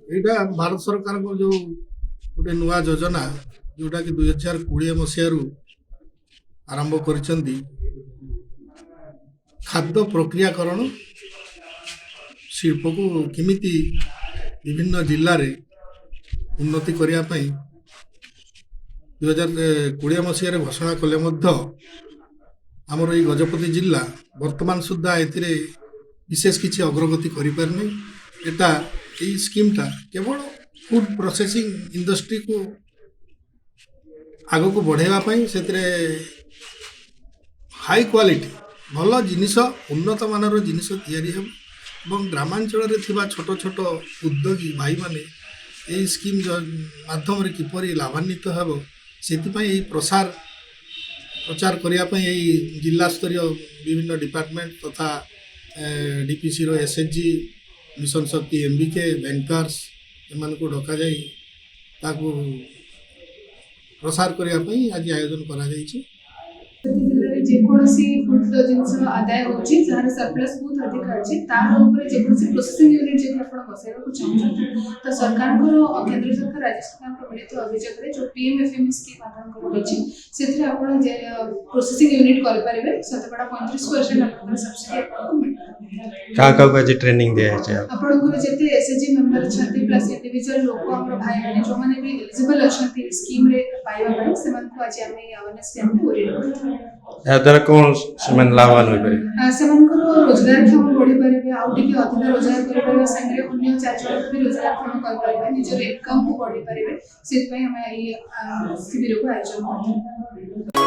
ଏଇଟା ଭାରତ ସରକାରଙ୍କ ଯୋଉ ଗୋଟେ ନୂଆ ଯୋଜନା ଯୋଉଟା କି 2020 ମସିହାରୁ ଆରମ୍ଭ କରିଛନ୍ତି ଖାଦ୍ୟ ପ୍ରକ୍ରିୟାକରଣ ଶିଳ୍ପକୁ କେମିତି ବିଭିନ୍ନ ଜିଲ୍ଲାରେ ଉନ୍ନତି କରିବା ପାଇଁ 2020 ମସିହାରେ ଘୋଷଣା କଲେ ମଧ୍ୟ ଆମର ଏଇ ଗଜପତି ଜିଲ୍ଲା ବର୍ତ୍ତମାନ ସୁଦ୍ଧା ଏଥିରେ ବିଶେଷ କିଛି ଅଗ୍ରଗତି କରିପାରିନି। ଏଟା ଏଇ ସ୍କିମ୍ଟା କେବଳ ଫୁଡ୍ ପ୍ରୋସେସିଂ ଇଣ୍ଡଷ୍ଟ୍ରିକୁ ଆଗକୁ ବଢ଼େଇବା ପାଇଁ ସେଥିରେ ହାଇ କ୍ୱାଲିଟି ଭଲ ଜିନିଷ ଉନ୍ନତ ମାନର ଜିନିଷ ତିଆରି ହେବ ଏବଂ ଗ୍ରାମାଞ୍ଚଳରେ ଥିବା ଛୋଟ ଛୋଟ ଉଦ୍ୟୋଗୀ ଭାଇମାନେ ଏହି ସ୍କିମ୍ ମାଧ୍ୟମରେ କିପରି ଲାଭାନ୍ୱିତ ହେବ ସେଥିପାଇଁ ଏହି ପ୍ରଚାର କରିବା ପାଇଁ ଏହି ଜିଲ୍ଲା ସ୍ତରୀୟ ବିଭିନ୍ନ ଡିପାର୍ଟମେଣ୍ଟ ତଥା ଡିପିସିର ଏସ୍ଏଚ୍ଜି ମିଶନ ଶକ୍ତି MBK ବ୍ୟାଙ୍କର୍ସ ଏମାନଙ୍କୁ ଡକାଯାଇ ତାକୁ ପ୍ରସାର କରିବା ପାଇଁ ଆଜି ଆୟୋଜନ କରାଯାଇଛି। ଯେକୌଣସି ଫୁଡ୍ ଜିନିଷ ଆଦାୟ ହେଉଛି ଯାହାର ସରପ୍ଲସ୍ ବହୁତ ଅଧିକ ଅଛି ତାର ଉପରେ ଯେକୌଣସି ପ୍ରୋସେସିଂ ୟୁନିଟ୍ ଯଦି ଆପଣ ବସାଇବାକୁ ଚାହୁଁଛନ୍ତି ତ ସରକାରଙ୍କର କେନ୍ଦ୍ର ସରକାର ରାଜ୍ୟ ସରକାରଙ୍କ ମିଳିତ ଅଭିଯୋଗରେ ଯେଉଁ PMFME ସ୍କିମ୍ ଆପଣଙ୍କର ରହିଛି ସେଥିରେ ଆପଣ ପ୍ରୋସେସିଂ ୟୁନିଟ୍ କରିପାରିବେ ଶତକଡ଼ା 35% ଆପଣଙ୍କର ସବସିଡି ଆପଣଙ୍କୁ ମିଳିବ। କାହାକୁ ଆଜି ଟ୍ରେନିଂ ଦିଆଯାଇଛି? ଆପଣଙ୍କର ଯେତେ SHG ମେମ୍ବର ଅଛନ୍ତି ପ୍ଲସ୍ ଇଣ୍ଡିଭିଜୁଆଲ ଲୋକ ଆମର ଭାଇମାନେ ଯେଉଁମାନେ ବି ଏଲିଜିବଲ୍ ଅଛନ୍ତି ସ୍କିମ୍ରେ ପାଇବା ପାଇଁ ସେମାନଙ୍କୁ ଆଜି ଆମେ ଏହି ଆୱାରନେସ୍ କ୍ୟାମ୍ପ ଓରିଏଣ୍ଟ କରିଥାଉ। ଏହାଦ୍ୱାରା କ'ଣ ସେମାନେ ଲାଭବାନ ହୋଇପାରିବେ? ସେମାନଙ୍କର ରୋଜଗାରକ୍ଷମ ବଢ଼ିପାରିବେ, ଆଉ ଟିକେ ଅଧିକ ରୋଜଗାର କରିପାରିବା ସାଙ୍ଗରେ ଅନ୍ୟ 4 ଜଣଙ୍କୁ ବି ରୋଜଗାରକ୍ଷମ କରିପାରିବେ, ନିଜର ଇନକମ୍କୁ ବଢ଼େଇ ପାରିବେ। ସେଥିପାଇଁ ଆମେ ଏହି ଶିବିରକୁ ଆୟୋଜନ କରିଥାଉ।